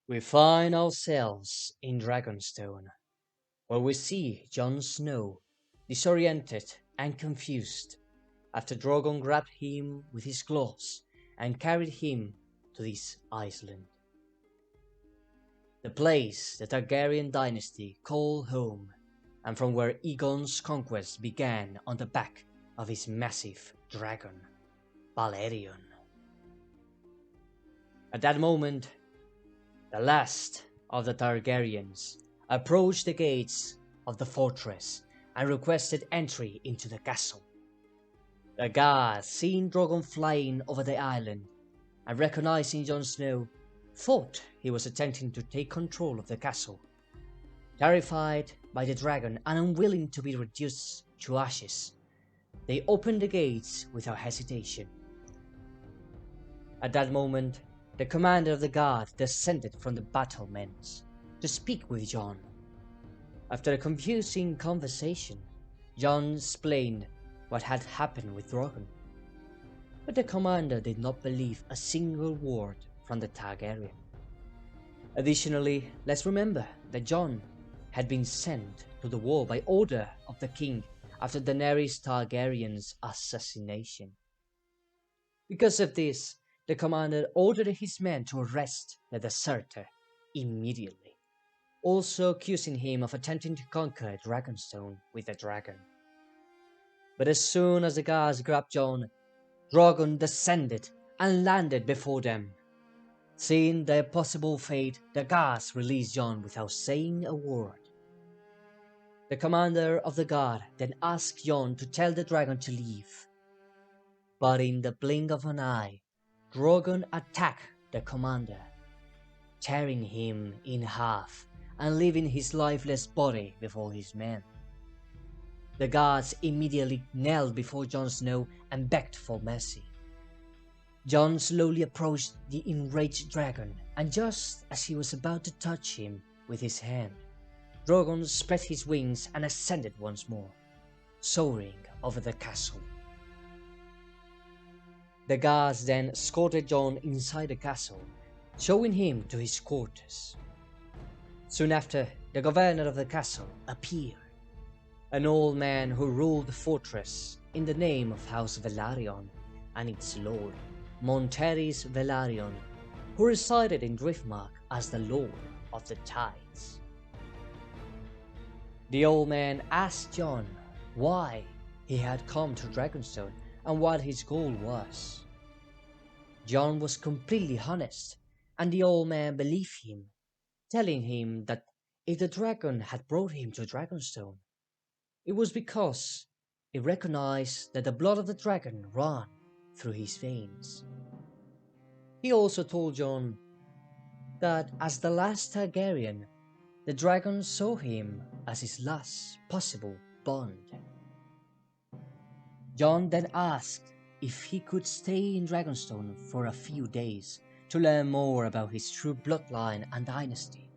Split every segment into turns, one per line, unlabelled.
We find ourselves in Dragonstone, where we see Jon Snow, disoriented and confused, after Drogon grabbed him with his claws and carried him to this island. The place the Targaryen dynasty called home, and from where Aegon's conquest began on the back of his massive dragon, Balerion. At that moment, the last of the Targaryens approached the gates of the fortress and requested entry into the castle. The guards, seeing Drogon flying over the island and recognizing Jon Snow, thought he was attempting to take control of the castle. Terrified by the dragon and unwilling to be reduced to ashes, they opened the gates without hesitation. At that moment, the commander of the guard descended from the battlements to speak with Jon. After a confusing conversation, Jon explained what had happened with Drogon, but the commander did not believe a single word from the Targaryen. Additionally, let's remember that Jon had been sent to the war by order of the king after Daenerys Targaryen's assassination. Because of this, the commander ordered his men to arrest the deserter immediately, also accusing him of attempting to conquer Dragonstone with a dragon. But as soon as the guards grabbed Jon, Drogon descended and landed before them. Seeing their possible fate, the guards released Jon without saying a word. The commander of the guard then asked Jon to tell the dragon to leave. But in the blink of an eye, Drogon attacked the commander, tearing him in half and leaving his lifeless body before his men. The guards immediately knelt before Jon Snow and begged for mercy. Jon slowly approached the enraged dragon, and just as he was about to touch him with his hand, Drogon spread his wings and ascended once more, soaring over the castle. The guards then escorted Jon inside the castle, showing him to his quarters. Soon after, the governor of the castle appeared, an old man who ruled the fortress in the name of House Velaryon and its lord, Monterys Velaryon, who resided in Driftmark as the Lord of the Tides. The old man asked Jon why he had come to Dragonstone and what his goal was. Jon was completely honest, and the old man believed him, telling him that if the dragon had brought him to Dragonstone, it was because he recognized that the blood of the dragon ran through his veins. He also told Jon that as the last Targaryen, the dragon saw him as his last possible bond. Jon then asked if he could stay in Dragonstone for a few days to learn more about his true bloodline and dynasty.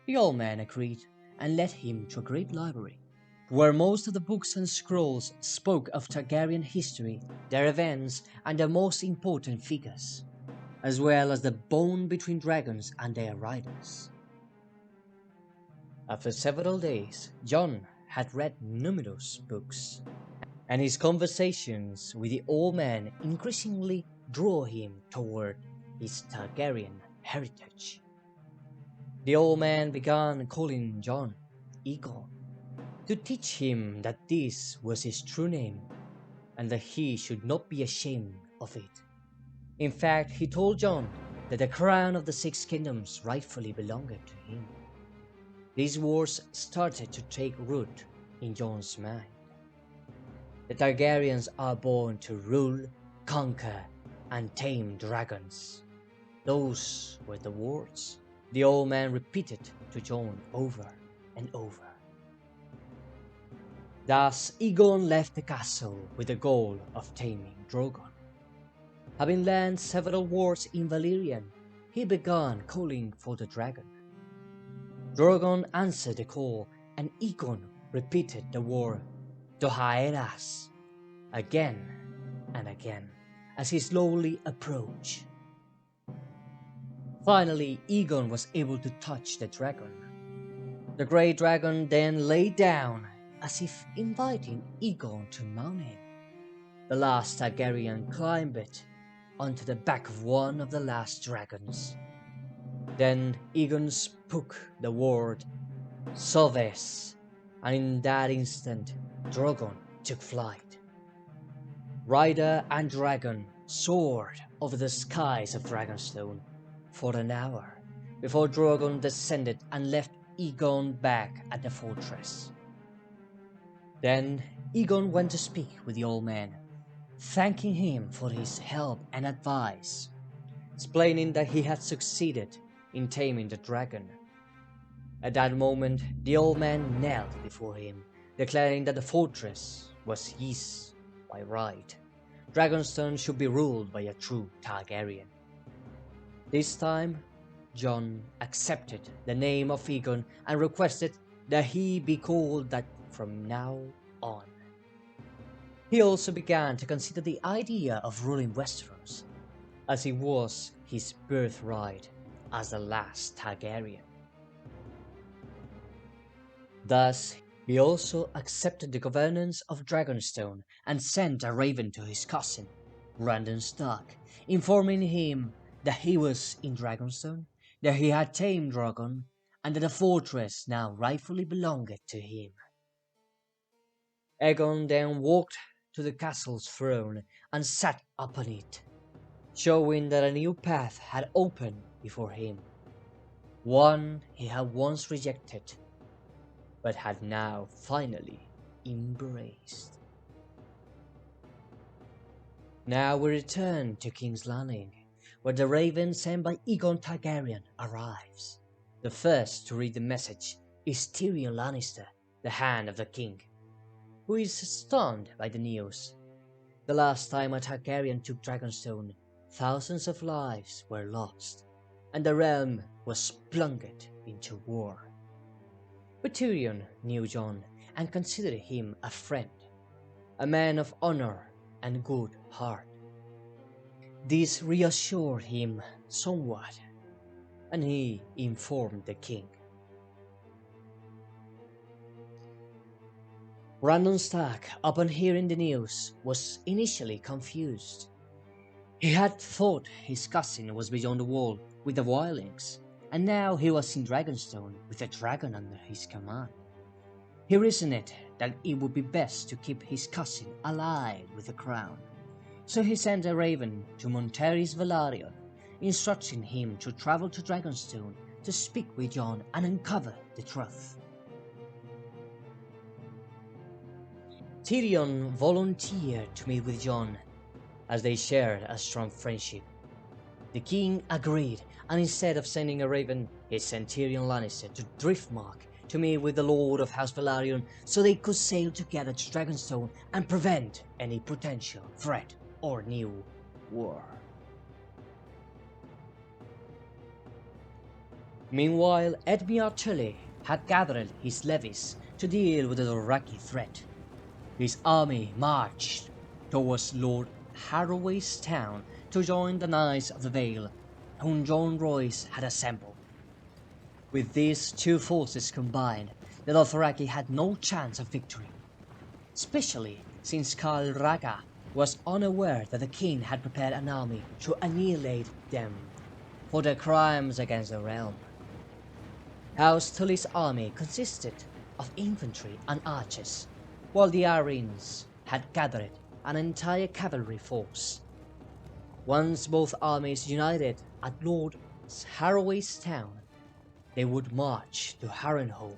The old man agreed and led him to a great library, where most of the books and scrolls spoke of Targaryen history, their events, and their most important figures, as well as the bond between dragons and their riders. After several days, Jon had read numerous books, and his conversations with the old man increasingly drew him toward his Targaryen heritage. The old man began calling Jon Aegon, to teach him that this was his true name, and that he should not be ashamed of it. In fact, he told Jon that the crown of the Six Kingdoms rightfully belonged to him. These words started to take root in Jon's mind. The Targaryens are born to rule, conquer, and tame dragons. Those were the words the old man repeated to Jon over and over. Thus, Aegon left the castle with the goal of taming Drogon. Having learned several words in Valyrian, he began calling for the dragon. Drogon answered the call, and Aegon repeated the word Dohaeras again and again as he slowly approached. Finally, Aegon was able to touch the dragon. The great dragon then lay down, as if inviting Aegon to mount him. The last Targaryen climbed it onto the back of one of the last dragons. Then Aegon spoke the word Soves, and in that instant, Drogon took flight. Rider and dragon soared over the skies of Dragonstone for an hour before Drogon descended and left Aegon back at the fortress. Then Aegon went to speak with the old man, thanking him for his help and advice, explaining that he had succeeded in taming the dragon. At that moment, the old man knelt before him, declaring that the fortress was his by right. Dragonstone should be ruled by a true Targaryen. This time, Jon accepted the name of Aegon and requested that he be called that from now on. He also began to consider the idea of ruling Westeros, as it was his birthright as the last Targaryen. Thus, he also accepted the governance of Dragonstone and sent a raven to his cousin, Brandon Stark, informing him that he was in Dragonstone, that he had tamed Drogon, and that the fortress now rightfully belonged to him. Aegon then walked to the castle's throne and sat upon it, showing that a new path had opened before him, one he had once rejected, but had now finally embraced. Now we return to King's Landing, where the raven sent by Aegon Targaryen arrives. The first to read the message is Tyrion Lannister, the Hand of the King, who is stunned by the news. The last time a Targaryen took Dragonstone, thousands of lives were lost, and the realm was plunged into war. But Tyrion knew Jon and considered him a friend, a man of honor and good heart. This reassured him somewhat, and he informed the king. Brandon Stark, upon hearing the news, was initially confused. He had thought his cousin was beyond the wall with the wildlings, and now he was in Dragonstone with a dragon under his command. He reasoned that it would be best to keep his cousin alive with the crown, so he sent a raven to Monterys Velaryon, instructing him to travel to Dragonstone to speak with Jon and uncover the truth. Tyrion volunteered to meet with Jon, as they shared a strong friendship. The king agreed, and instead of sending a raven, he sent Tyrion Lannister to Driftmark to meet with the Lord of House Velaryon so they could sail together to Dragonstone and prevent any potential threat or new war. Meanwhile, Edmure Tully had gathered his levies to deal with the Dothraki threat. His army marched towards Lord Harroway's town to join the Knights of the Vale, whom Jon Royce had assembled. With these two forces combined, the Dothraki had no chance of victory, especially since Khal Ragga was unaware that the king had prepared an army to annihilate them for their crimes against the realm. House Tully's army consisted of infantry and archers, while the Arryns had gathered an entire cavalry force. Once both armies united at Lord Harroway's town, they would march to Harrenhal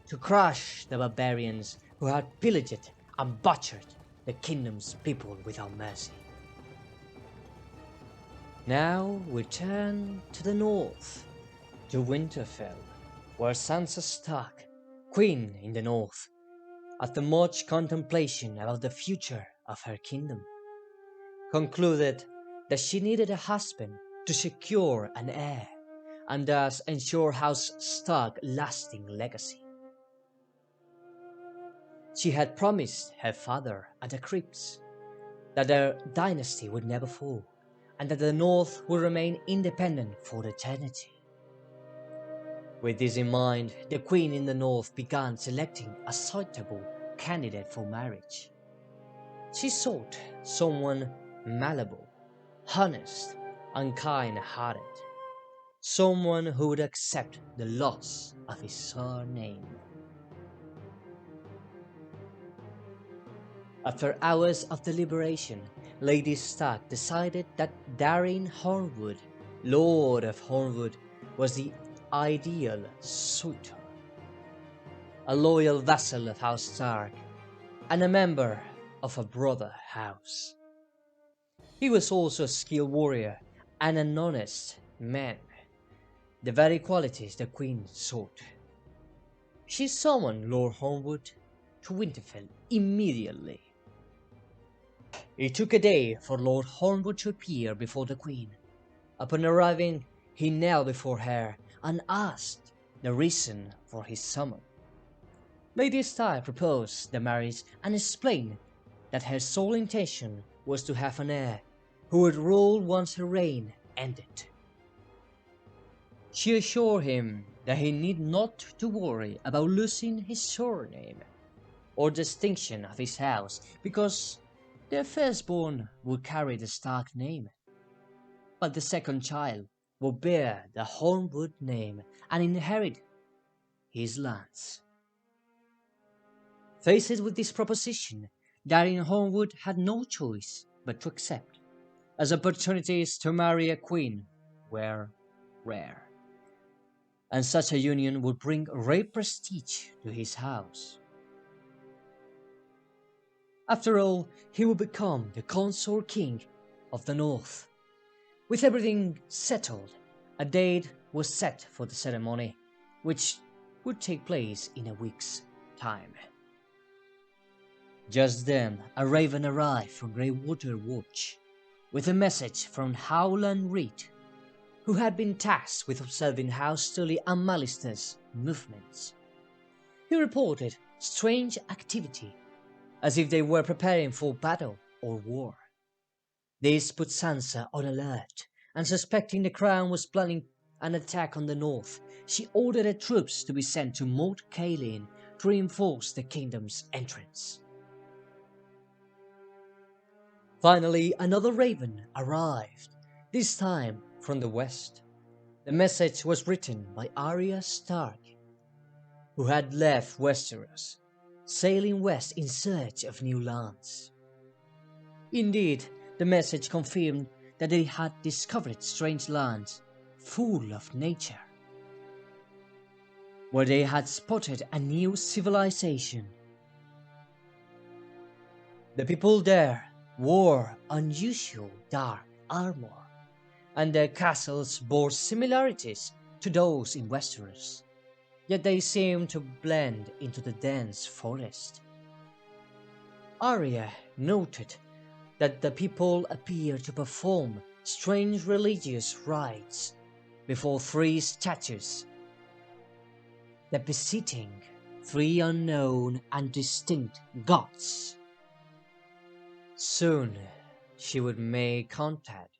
to crush the barbarians who had pillaged and butchered the kingdom's people without mercy. Now we turn to the north, to Winterfell, where Sansa Stark, Queen in the North, after much contemplation about the future of her kingdom, concluded that she needed a husband to secure an heir, and thus ensure House Stark's lasting legacy. She had promised her father at the crypts that their dynasty would never fall, and that the North would remain independent for eternity. With this in mind, the Queen in the North began selecting a suitable candidate for marriage. She sought someone malleable, honest, and kind-hearted, someone who would accept the loss of his surname. After hours of deliberation, Lady Stark decided that Darren Hornwood, Lord of Hornwood, was the ideal suitor. A loyal vassal of House Stark, and a member of a brother house. He was also a skilled warrior and an honest man, the very qualities the Queen sought. She summoned Lord Hornwood to Winterfell immediately. It took a day for Lord Hornwood to appear before the Queen. Upon arriving, he knelt before her and asked the reason for his summon. Lady Stark proposed the marriage and explained that her sole intention was to have an heir who would rule once her reign ended. She assured him that he need not to worry about losing his surname or distinction of his house because their firstborn would carry the Stark name, but the second child would bear the Hornwood name and inherit his lands. Faced with this proposition, Darren Hornwood had no choice but to accept, as opportunities to marry a queen were rare, and such a union would bring great prestige to his house. After all, he would become the consort king of the North. With everything settled, a date was set for the ceremony, which would take place in a week's time. Just then, a raven arrived from Greywater Watch with a message from Howland Reed, who had been tasked with observing House Tully and Malister's movements. He reported strange activity, as if they were preparing for battle or war. This put Sansa on alert, and suspecting the Crown was planning an attack on the north, she ordered her troops to be sent to Moat Cailin to reinforce the kingdom's entrance. Finally, another raven arrived, this time from the west. The message was written by Arya Stark, who had left Westeros, sailing west in search of new lands. Indeed, the message confirmed that they had discovered strange lands full of nature, where they had spotted a new civilization. The people there wore unusual dark armor, and their castles bore similarities to those in Westeros, yet they seemed to blend into the dense forest. Arya noted that the people appeared to perform strange religious rites before three statues, depicting three unknown and distinct gods. Soon, she would make contact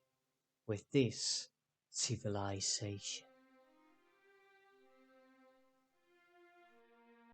with this civilization.